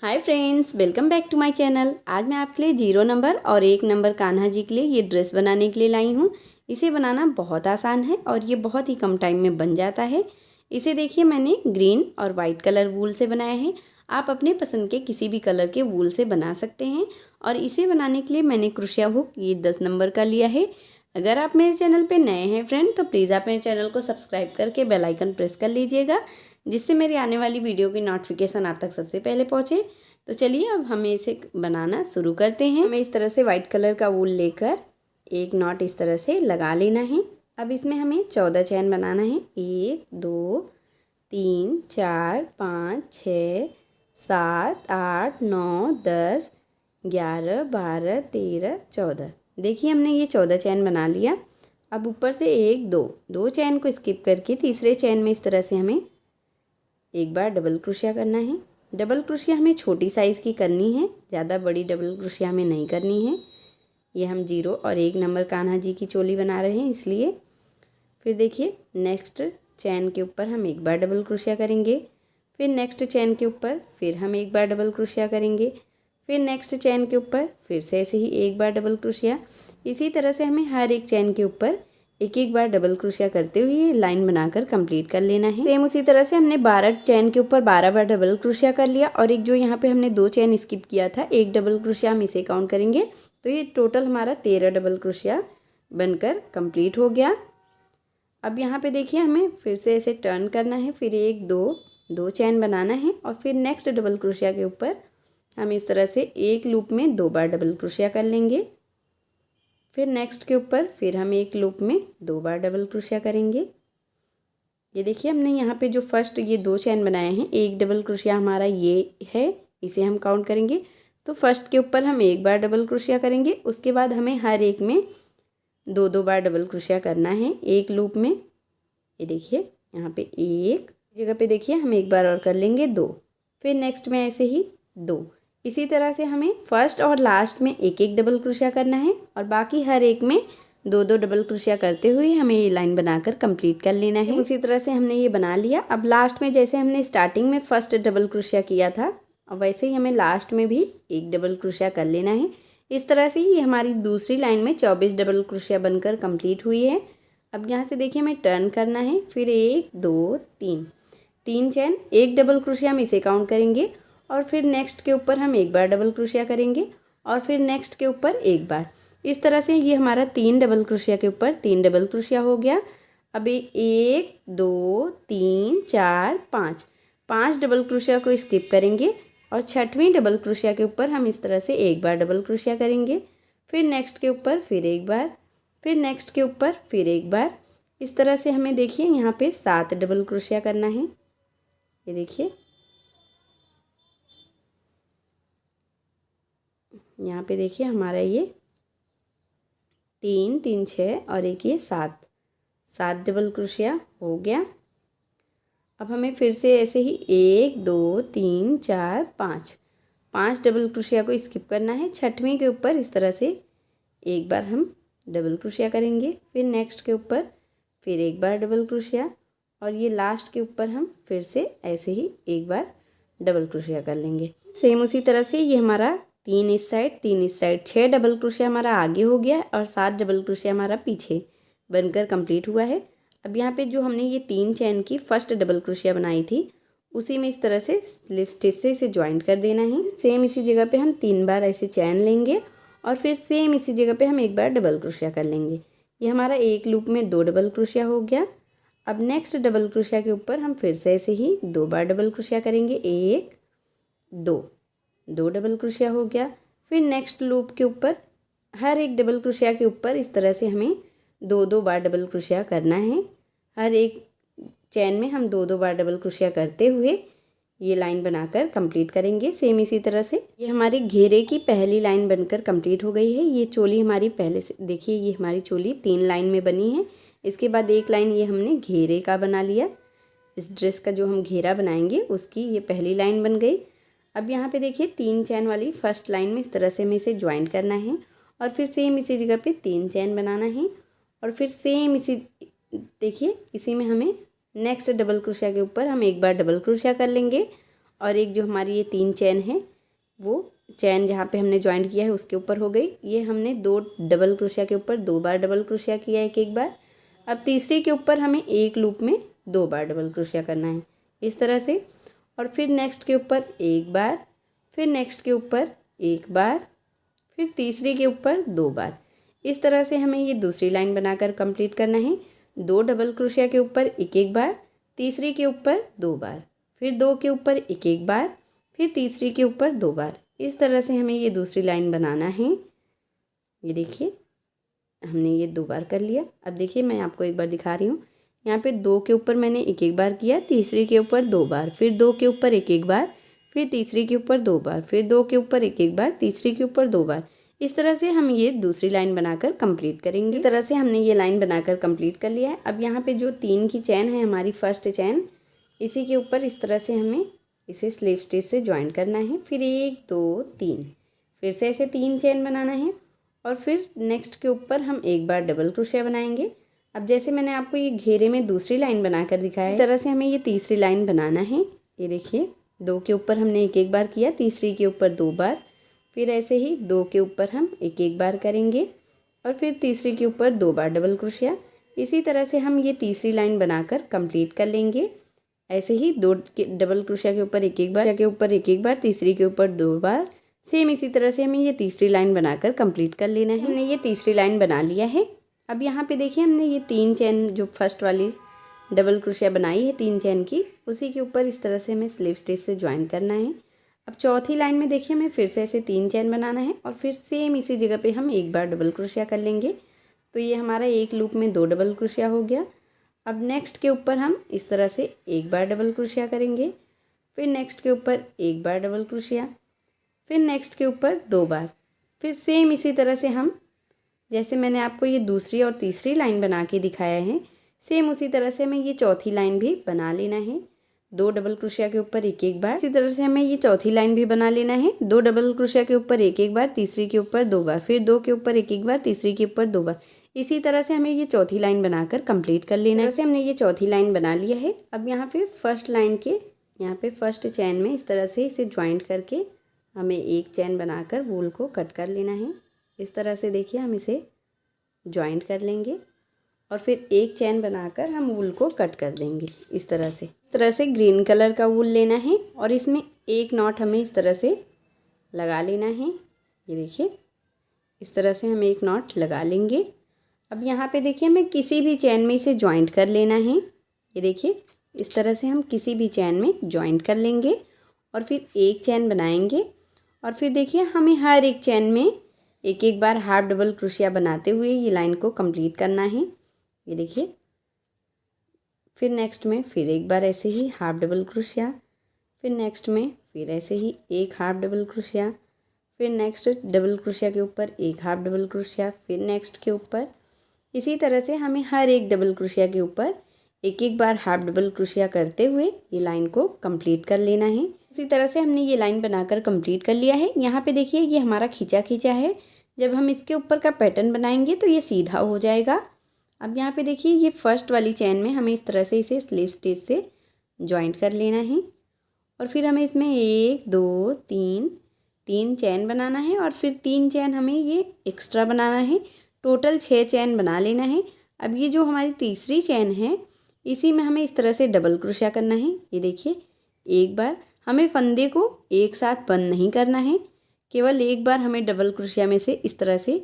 Hi friends, welcome back to my channel. आज मैं आपके लिए 0 नंबर और 1 नंबर कान्हा जी के लिए ये ड्रेस बनाने के लिए लाई हूँ। इसे बनाना बहुत आसान है और ये बहुत ही कम टाइम में बन जाता है। इसे देखिए, मैंने ग्रीन और वाइट कलर वूल से बनाया है। आप अपने पसंद के किसी भी कलर के वूल से बना सकते हैं। और इसे बनाने के लिए मैंने क्रोशिया हुक ये 10 नंबर का लिया है। अगर आप मेरे चैनल पे नए हैं फ्रेंड, तो प्लीज़ आप मेरे चैनल को सब्सक्राइब करके बेल आइकन प्रेस कर लीजिएगा, जिससे मेरी आने वाली वीडियो की नोटिफिकेशन आप तक सबसे पहले पहुँचे। तो चलिए अब हमें इसे बनाना शुरू करते हैं। हमें इस तरह से वाइट कलर का वूल लेकर एक नॉट इस तरह से लगा लेना है। अब इसमें हमें 14 चैन बनाना है। 1 2 3 4 5 6 7 8 9 10 11 12 13 14। देखिए, हमने ये 14 चैन बना लिया। अब ऊपर से 1 2 चैन को स्किप करके तीसरे चैन में इस तरह से हमें एक बार डबल क्रोशिया करना है। डबल क्रोशिया हमें छोटी साइज़ की करनी है, ज़्यादा बड़ी डबल क्रोशिया हमें नहीं करनी है। ये हम 0 और 1 नंबर कान्हा जी की चोली बना रहे हैं, इसलिए। फिर देखिए, नेक्स्ट चैन के ऊपर हम एक बार डबल क्रोशिया करेंगे। फिर नेक्स्ट चैन के ऊपर फिर हम एक बार डबल क्रोशिया करेंगे। फिर नेक्स्ट चैन के ऊपर फिर से ऐसे ही एक बार डबल क्रोशिया। इसी तरह से हमें हर एक चैन के ऊपर एक एक बार डबल क्रोशिया करते हुए लाइन बनाकर कंप्लीट कर लेना है। सेम उसी तरह से हमने 12 चैन के ऊपर 12 बार डबल क्रोशिया कर लिया। और एक जो यहाँ पे हमने 2 चैन स्किप किया था, एक डबल क्रोशिया हम इसे काउंट करेंगे। तो ये टोटल हमारा 13 डबल क्रोशिया बनकर कंप्लीट हो गया। अब यहाँ पे देखिए, हमें फिर से ऐसे टर्न करना है। फिर 1 2 चैन बनाना है और फिर नेक्स्ट डबल क्रोशिया के ऊपर हम इस तरह से एक लूप में 2 बार डबल क्रोशिया कर लेंगे। फिर नेक्स्ट के ऊपर फिर हम एक लूप में 2 बार डबल क्रोशिया करेंगे। ये देखिए, हमने यहाँ पे जो फर्स्ट ये 2 चैन बनाए हैं, एक डबल क्रोशिया हमारा ये है, इसे हम काउंट करेंगे। तो फर्स्ट के ऊपर हम एक बार डबल क्रोशिया करेंगे। उसके बाद हमें हर एक में 2 बार डबल क्रोशिया करना है एक लूप में। ये देखिए, यहाँ पे एक जगह पे देखिए हम एक बार और कर लेंगे 2। फिर नेक्स्ट में ऐसे ही 2। इसी तरह से हमें फर्स्ट और लास्ट में एक एक डबल क्रोशिया करना है और बाकी हर एक में 2 डबल क्रोशिया करते हुए हमें ये लाइन बनाकर कंप्लीट कर लेना है। उसी तरह से हमने ये बना लिया। अब लास्ट में जैसे हमने स्टार्टिंग में फर्स्ट डबल क्रोशिया किया था, अब वैसे ही हमें लास्ट में भी एक डबल क्रोशिया कर लेना है। इस तरह से ये हमारी दूसरी लाइन में 24 डबल क्रोशिया बनकर कंप्लीट हुई है। अब यहाँ से देखिए, हमें टर्न करना है। फिर 1 2 3 चैन, एक डबल क्रोशिया हम इसे काउंट करेंगे। और फिर नेक्स्ट के ऊपर हम एक बार डबल क्रोशिया करेंगे और फिर नेक्स्ट के ऊपर एक बार। इस तरह से ये हमारा 3 डबल क्रोशिया के ऊपर 3 डबल क्रोशिया हो गया। अब 1 2 3 4 5 डबल क्रोशिया को स्किप करेंगे और छठवीं डबल क्रोशिया के ऊपर हम इस तरह से एक बार डबल क्रोशिया करेंगे। फिर नेक्स्ट के ऊपर फिर एक बार, फिर नेक्स्ट के ऊपर फिर एक बार। इस तरह से हमें देखिए यहाँ पे 7 डबल क्रोशिया करना है। ये देखिए, यहाँ पे देखिए हमारा ये 3 3 6 और एक ये 7 डबल क्रोशिया हो गया। अब हमें फिर से ऐसे ही 1 2 3 4 5 डबल क्रोशिया को स्किप करना है। छठवीं के ऊपर इस तरह से एक बार हम डबल क्रोशिया करेंगे। फिर नेक्स्ट के ऊपर फिर एक बार डबल क्रोशिया और ये लास्ट के ऊपर हम फिर से ऐसे ही एक बार डबल क्रोशिया कर लेंगे। सेम उसी तरह से ये हमारा 3 इस साइड 3 इस साइड 6 डबल क्रोशिया हमारा आगे हो गया और 7 डबल क्रोशिया हमारा पीछे बनकर कंप्लीट हुआ है। अब यहाँ पे जो हमने ये 3 चैन की फर्स्ट डबल क्रोशिया बनाई थी, उसी में इस तरह से स्लिप स्टिच से इसे ज्वाइंट कर देना है। सेम इसी जगह पे हम 3 बार ऐसे चैन लेंगे और फिर सेम इसी जगह पे हम एक बार डबल क्रोशिया कर लेंगे। ये हमारा एक लूप में 2 डबल क्रोशिया हो गया। अब नेक्स्ट डबल क्रोशिया के ऊपर हम फिर से ऐसे ही 2 बार डबल क्रोशिया करेंगे। 1 2 डबल क्रोशिया हो गया। फिर नेक्स्ट लूप के ऊपर हर एक डबल क्रोशिया के ऊपर इस तरह से हमें 2 बार डबल क्रोशिया करना है। हर एक चैन में हम 2 बार डबल क्रोशिया करते हुए ये लाइन बनाकर कंप्लीट करेंगे। सेम इसी तरह से ये हमारी घेरे की पहली लाइन बनकर कंप्लीट हो गई है। ये चोली हमारी पहले से देखिए, ये हमारी चोली 3 लाइन में बनी है। इसके बाद एक लाइन ये हमने घेरे का बना लिया। इस ड्रेस का जो हम घेरा बनाएंगे उसकी ये पहली लाइन बन गई। अब यहाँ पे देखिए 3 चैन वाली फर्स्ट लाइन में इस तरह से हमें इसे ज्वाइंट करना है और फिर सेम इसी जगह पे 3 चैन बनाना है और फिर सेम इसी देखिए इसी में हमें नेक्स्ट डबल क्रोशिया के ऊपर हम एक बार डबल क्रोशिया कर लेंगे और एक जो हमारी ये 3 चैन है वो चैन जहाँ पे हमने जॉइंट किया है उसके ऊपर हो गई। ये हमने 2 डबल क्रोशिया के ऊपर 2 बार डबल क्रोशिया किया एक एक बार। अब तीसरे के ऊपर हमें एक लूप में 2 बार डबल क्रोशिया करना है इस तरह से, और फिर नेक्स्ट के ऊपर एक बार, फिर नेक्स्ट के ऊपर एक बार, फिर तीसरे के ऊपर 2 बार। इस तरह से हमें ये दूसरी लाइन बनाकर कंप्लीट करना है। 2 डबल क्रोशिया के ऊपर एक एक बार, तीसरे के ऊपर 2 बार, फिर 2 के ऊपर एक एक बार, फिर तीसरे के ऊपर 2 बार। इस तरह से हमें ये दूसरी लाइन बनाना है। ये देखिए हमने ये 2 बार कर लिया। अब देखिए मैं आपको एक बार दिखा रही हूँ। यहाँ पे 2 के ऊपर मैंने एक एक बार किया, तीसरे के ऊपर 2 बार, फिर 2 के ऊपर एक एक बार, फिर तीसरे के ऊपर 2 बार, फिर 2 के ऊपर एक एक बार, तीसरे के ऊपर 2 बार। इस तरह से हम ये दूसरी लाइन बनाकर कंप्लीट करेंगे। इस तरह से हमने ये लाइन बनाकर कंप्लीट कर लिया है। अब यहाँ पे जो 3 की चैन है हमारी फर्स्ट चैन, इसी के ऊपर इस तरह से हमें इसे स्लिप स्टिच से ज्वाइन करना है। फिर 1 2 3, फिर से ऐसे 3 चैन बनाना है, और फिर नेक्स्ट के ऊपर हम एक बार डबल क्रोशिया बनाएंगे। अब जैसे मैंने आपको ये घेरे में दूसरी लाइन बनाकर दिखाया है, इस तरह से हमें ये तीसरी लाइन बनाना है। ये देखिए 2 के ऊपर हमने एक एक बार किया, तीसरी के ऊपर 2 बार, फिर ऐसे ही 2 के ऊपर हम एक एक बार करेंगे, और फिर तीसरे के ऊपर 2 बार डबल क्रोशिया। इसी तरह से हम ये तीसरी लाइन बनाकर कंप्लीट कर लेंगे। ऐसे ही 2 डबल क्रोशिया के ऊपर एक एक बार, तीसरी के ऊपर 2 बार। सेम इसी तरह से हमें ये तीसरी लाइन बनाकर कंप्लीट कर लेना है। हमने ये तीसरी लाइन बना लिया है। अब यहाँ पे देखिए हमने ये 3 चैन जो फर्स्ट वाली डबल क्रोशिया बनाई है 3 चैन की, उसी के ऊपर इस तरह से हमें स्लिप स्टिच से ज्वाइन करना है। अब चौथी लाइन में देखिए हमें फिर से ऐसे 3 चैन बनाना है, और फिर सेम इसी जगह पे हम एक बार डबल क्रोशिया कर लेंगे। तो ये हमारा एक लूप में 2 डबल क्रोशिया हो गया। अब नेक्स्ट के ऊपर हम इस तरह से एक बार डबल क्रोशिया करेंगे, फिर नेक्स्ट के ऊपर एक बार डबल क्रोशिया, फिर नेक्स्ट के ऊपर 2 बार। फिर सेम इसी तरह से हम, जैसे मैंने आपको ये दूसरी और तीसरी लाइन बना के दिखाया है, सेम उसी तरह से हमें ये चौथी लाइन भी बना लेना है। 2 डबल क्रोशिया के ऊपर एक एक बार। इसी तरह से हमें ये चौथी लाइन भी बना लेना है। 2 डबल क्रोशिया के ऊपर एक एक बार, तीसरी के ऊपर 2 बार, फिर 2 के ऊपर एक एक बार, तीसरी के ऊपर 2 बार। इसी तरह से हमें ये चौथी लाइन बनाकर कंप्लीट कर लेना है। वैसे हमने ये चौथी लाइन बना लिया है। अब यहाँ पे फर्स्ट लाइन के यहाँ पे फर्स्ट चैन में इस तरह से इसे ज्वाइंट करके हमें एक चैन बनाकर वूल को कट कर लेना है। इस तरह से देखिए हम इसे ज्वाइंट कर लेंगे, और फिर एक चैन बनाकर हम वूल को कट कर देंगे। इस तरह से ग्रीन कलर का वूल लेना है, और इसमें एक नॉट हमें इस तरह से लगा लेना है। ये देखिए इस तरह से हम एक नॉट लगा लेंगे। अब यहाँ पे देखिए हमें किसी भी चैन में इसे ज्वाइंट कर लेना है। ये देखिए इस तरह से हम किसी भी चैन में ज्वाइंट कर लेंगे, और फिर एक चैन बनाएंगे, और फिर देखिए हमें हर एक चैन में एक एक बार हाफ डबल क्रोशिया बनाते हुए ये लाइन को कंप्लीट करना है। ये देखिए फिर नेक्स्ट में फिर एक बार ऐसे ही हाफ डबल क्रोशिया, फिर नेक्स्ट में फिर ऐसे ही एक हाफ डबल क्रोशिया, फिर नेक्स्ट डबल क्रोशिया के ऊपर एक हाफ डबल क्रोशिया, फिर नेक्स्ट के ऊपर। इसी तरह से हमें हर एक डबल क्रोशिया के ऊपर एक एक बार हाफ डबल क्रोशिया करते हुए ये लाइन को कंप्लीट कर लेना है। इसी तरह से हमने ये लाइन बनाकर कंप्लीट कर लिया है। यहाँ पे देखिए ये हमारा खींचा खींचा है। जब हम इसके ऊपर का पैटर्न बनाएंगे तो ये सीधा हो जाएगा। अब यहाँ पे देखिए ये फर्स्ट वाली चैन में हमें इस तरह से इसे स्लिप स्टिच से ज्वाइंट कर लेना है, और फिर हमें इसमें 1 2 3 चैन बनाना है, और फिर 3 चैन हमें ये एक्स्ट्रा बनाना है। टोटल 6 चैन बना लेना है। अब ये जो हमारी तीसरी चैन है इसी में हमें इस तरह से डबल क्रोशिया करना है। ये देखिए एक बार हमें फंदे को एक साथ बंद नहीं करना है, केवल एक बार हमें डबल क्रोशिया में से इस तरह से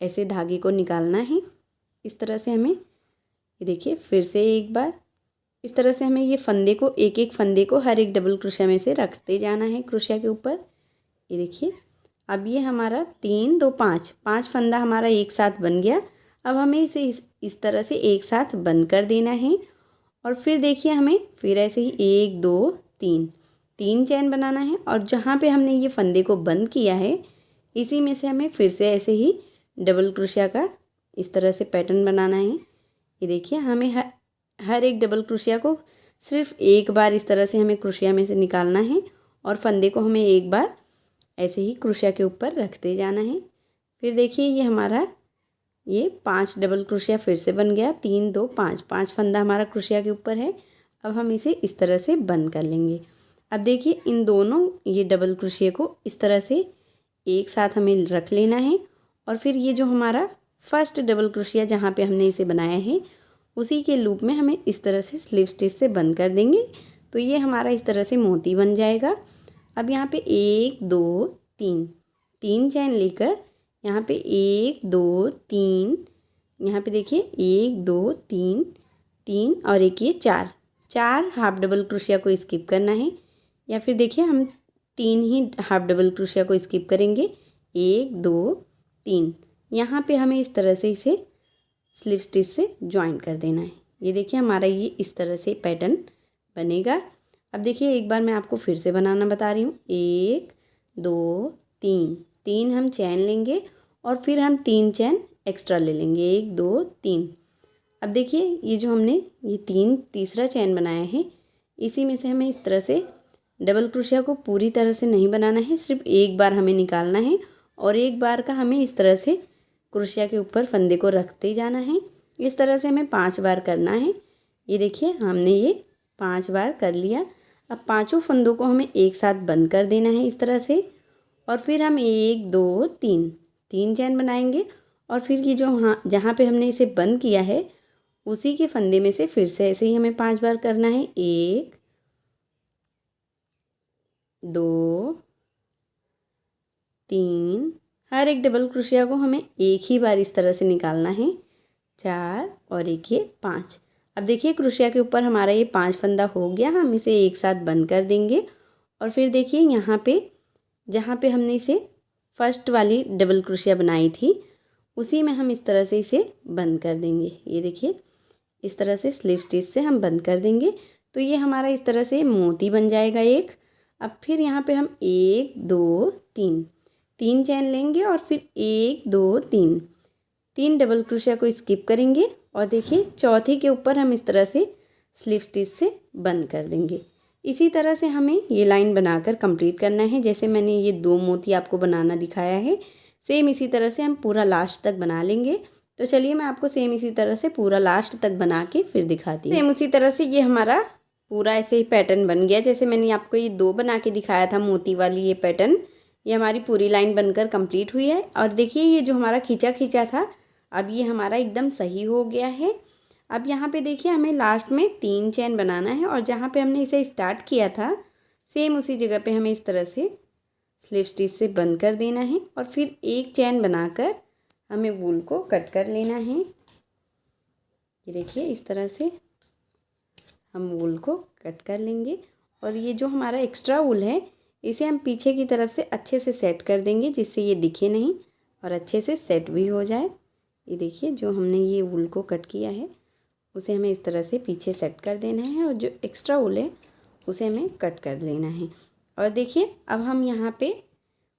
ऐसे धागे को निकालना है। इस तरह से हमें ये देखिए फिर से एक बार इस तरह से हमें ये फंदे को एक एक फंदे को हर एक डबल क्रोशिया में से रखते जाना है क्रोशिया के ऊपर। ये देखिए अब ये हमारा 3 2 5 फंदा हमारा एक साथ बन गया। अब हमें इसे इस तरह से एक साथ बंद कर देना है, और फिर देखिए हमें फिर ऐसे ही 1 2 3 चैन बनाना है, और जहाँ पे हमने ये फंदे को बंद किया है इसी में से हमें फिर से ऐसे ही डबल क्रोशिया का इस तरह से पैटर्न बनाना है। ये देखिए हमें हर एक डबल क्रोशिया को सिर्फ एक बार इस तरह से हमें क्रोशिया में से निकालना है, और फंदे को हमें एक बार ऐसे ही क्रोशिया के ऊपर रखते जाना है। फिर देखिए ये हमारा ये 5 डबल क्रोशिया फिर से बन गया। 3 2 5 फंदा हमारा क्रोशिया के ऊपर है। अब हम इसे इस तरह से बंद कर लेंगे। अब देखिए इन दोनों ये डबल क्रोशिया को इस तरह से एक साथ हमें रख लेना है और फिर ये जो हमारा फर्स्ट डबल क्रोशिया जहाँ पे हमने इसे बनाया है उसी के लूप में हमें इस तरह से स्लिप स्टिच से बंद कर देंगे। तो ये हमारा इस तरह से मोती बन जाएगा। अब यहाँ पे 1 2 3 3 चैन लेकर यहाँ पे 1 2 3, यहाँ पे देखिए 1 2 3 3 और एक ये 4 हाफ डबल क्रोशिया को स्किप करना है, या फिर देखिए हम 3 ही हाफ डबल क्रोशिया को स्किप करेंगे। 1 2 3 यहाँ पे हमें इस तरह से इसे स्लिप स्टिच से ज्वाइन कर देना है। ये देखिए हमारा ये इस तरह से पैटर्न बनेगा। अब देखिए एक बार मैं आपको फिर से बनाना बता रही हूँ। 1 2 3 3 हम चैन लेंगे और फिर हम 3 चैन एक्स्ट्रा ले लेंगे। 1 2 3। अब देखिए ये जो हमने ये तीसरा चैन बनाया है इसी में से हमें इस तरह से डबल क्रोशिया को पूरी तरह से नहीं बनाना है, सिर्फ एक बार हमें निकालना है और एक बार का हमें इस तरह से क्रोशिया के ऊपर फंदे को रखते जाना है। इस तरह से हमें 5 बार करना है। ये देखिए हमने ये 5 बार कर लिया। अब पांचों फंदों को हमें एक साथ बंद कर देना है इस तरह से और फिर हम 1 2 3 चैन बनाएंगे और फिर ये जो जहाँ पे हमने इसे बंद किया है उसी के फंदे में से फिर से ऐसे ही हमें 5 बार करना है। 1 2 3, हर एक डबल क्रोशिया को हमें एक ही बार इस तरह से निकालना है। 4 और एक ये 5। अब देखिए क्रोशिया के ऊपर हमारा ये 5 फंदा हो गया। हम इसे एक साथ बंद कर देंगे और फिर देखिए यहाँ पे जहाँ पे हमने इसे फर्स्ट वाली डबल क्रोशिया बनाई थी उसी में हम इस तरह से इसे बंद कर देंगे। ये देखिए इस तरह से स्लिप स्टिच से हम बंद कर देंगे। तो ये हमारा इस तरह से मोती बन जाएगा एक। अब फिर यहाँ पे हम 1 2 3 चैन लेंगे और फिर 1 2 3 डबल क्रोशिया को स्किप करेंगे और देखिए चौथी के ऊपर हम इस तरह से स्लिप स्टिच से बंद कर देंगे। इसी तरह से हमें ये लाइन बनाकर कंप्लीट करना है। जैसे मैंने ये 2 मोती आपको बनाना दिखाया है सेम इसी तरह से हम पूरा लास्ट तक बना लेंगे। तो चलिए मैं आपको सेम इसी तरह से पूरा लास्ट तक बना के फिर दिखाती हूँ। सेम उसी तरह से ये हमारा पूरा ऐसे ही पैटर्न बन गया। जैसे मैंने आपको ये 2 बना के दिखाया था मोती वाली ये पैटर्न, ये हमारी पूरी लाइन बनकर कंप्लीट हुई है। और देखिए ये जो हमारा खींचा था अब ये हमारा एकदम सही हो गया है। अब यहाँ पे देखिए हमें लास्ट में 3 चैन बनाना है और जहाँ पे हमने इसे स्टार्ट किया था सेम उसी जगह पे हमें इस तरह से स्लिप स्टिच से बंद कर देना है और फिर एक चैन बनाकर हमें वूल को कट कर लेना है। ये देखिए इस तरह से हम वूल को कट कर लेंगे और ये जो हमारा एक्स्ट्रा वूल है इसे हम पीछे की तरफ से अच्छे से सेट कर देंगे जिससे ये दिखे नहीं और अच्छे से सेट भी हो जाए। ये देखिए जो हमने ये वूल को कट किया है उसे हमें इस तरह से पीछे सेट कर देना है और जो एक्स्ट्रा वूल है उसे हमें कट कर लेना है। और देखिए अब हम यहाँ पे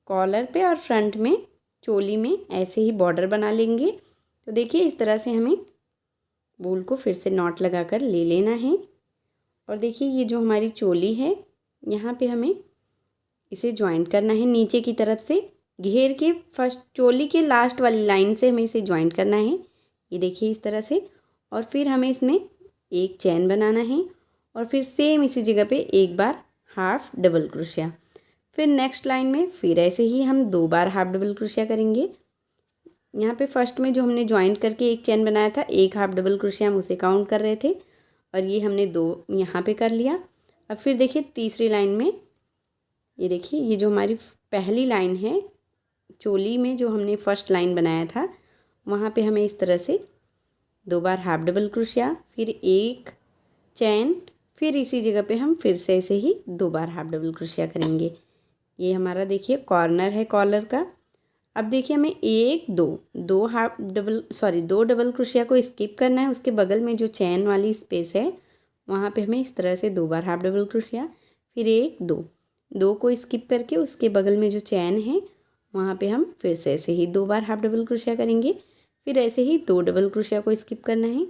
कॉलर पे और फ्रंट में चोली में ऐसे ही बॉर्डर बना लेंगे। तो देखिए इस तरह से हमें वूल को फिर से नॉट लगा कर ले लेना है और देखिए ये जो हमारी चोली है यहाँ पे हमें इसे ज्वाइंट करना है नीचे की तरफ से घेर के फर्स्ट चोली के लास्ट वाली लाइन से हमें इसे ज्वाइंट करना है। ये देखिए इस तरह से और फिर हमें इसमें एक चैन बनाना है और फिर सेम इसी जगह पे एक बार हाफ डबल क्रोशिया। फिर नेक्स्ट लाइन में फिर ऐसे ही हम 2 बार हाफ डबल क्रोशिया करेंगे। यहाँ पे फर्स्ट में जो हमने ज्वाइंट करके एक चैन बनाया था एक हाफ डबल क्रोशिया हम उसे काउंट कर रहे थे और ये हमने 2 यहाँ पे कर लिया। अब फिर देखिए तीसरी लाइन में ये देखिए ये जो हमारी पहली लाइन है चोली में जो हमने फर्स्ट लाइन बनाया था वहाँ पे हमें इस तरह से 2 बार हाफ डबल क्रोशिया फिर एक चैन फिर इसी जगह पे हम फिर से ऐसे ही 2 बार हाफ डबल क्रोशिया करेंगे। ये हमारा देखिए कॉर्नर है कॉलर का। अब देखिए हमें 2 डबल क्रोशिया को स्किप करना है। उसके बगल में जो चैन वाली स्पेस है वहाँ पे हमें इस तरह से 2 बार हाफ डबल क्रोशिया फिर 1 2 को स्किप करके उसके बगल में जो चैन है वहाँ पे हम फिर से ऐसे ही 2 बार हाफ डबल क्रोशिया करेंगे। फिर ऐसे ही 2 डबल क्रोशिया को स्किप करना है।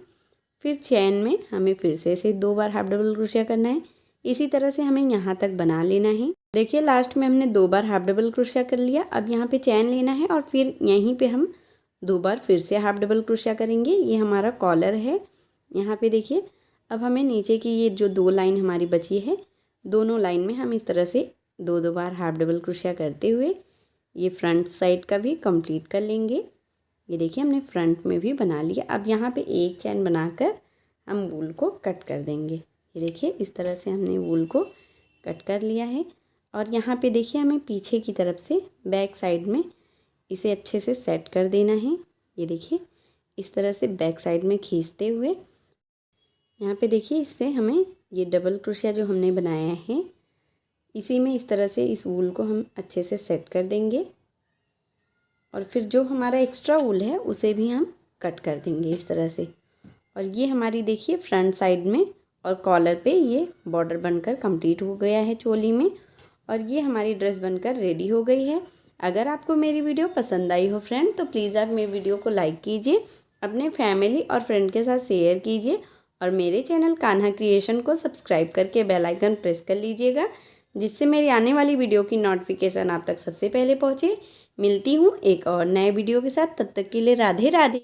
फिर चैन में हमें फिर से ऐसे 2 बार हाफ डबल क्रोशिया करना है। इसी तरह से हमें यहाँ तक बना लेना है। देखिए लास्ट में हमने 2 बार हाफ डबल क्रोशिया कर लिया। अब यहाँ पे चैन लेना है और फिर यहीं पे हम 2 बार फिर से हाफ डबल क्रोशिया करेंगे। ये हमारा कॉलर है। यहाँ पे देखिए अब हमें नीचे की ये जो 2 लाइन हमारी बची है दोनों लाइन में हम इस तरह से 2 बार हाफ डबल क्रोशिया करते हुए ये फ्रंट साइड का भी कंप्लीट कर लेंगे। ये देखिए हमने फ्रंट में भी बना लिया। अब यहाँ पे एक चैन बनाकर हम वूल को कट कर देंगे। ये देखिए इस तरह से हमने वूल को कट कर लिया है। और यहाँ पे देखिए हमें पीछे की तरफ से बैक साइड में इसे अच्छे से सेट कर देना है। ये देखिए इस तरह से बैक साइड में खींचते हुए यहाँ पे देखिए इससे हमें ये डबल क्रोशिया जो हमने बनाया है इसी में इस तरह से इस वूल को हम अच्छे से सेट कर देंगे। और फिर जो हमारा एक्स्ट्रा वूल है उसे भी हम कट कर देंगे इस तरह से। और ये हमारी देखिए फ्रंट साइड में और कॉलर पे ये बॉर्डर बनकर कंप्लीट हो गया है चोली में। और ये हमारी ड्रेस बनकर रेडी हो गई है। अगर आपको मेरी वीडियो पसंद आई हो फ्रेंड तो प्लीज़ आप मेरी वीडियो को लाइक कीजिए, अपने फैमिली और फ्रेंड के साथ शेयर कीजिए और मेरे चैनल कान्हा क्रिएशन को सब्सक्राइब करके बेल आइकन प्रेस कर लीजिएगा, जिससे मेरी आने वाली वीडियो की नोटिफिकेशन आप तक सबसे पहले पहुँचे। मिलती हूँ एक और नए वीडियो के साथ, तब तक के लिए राधे राधे।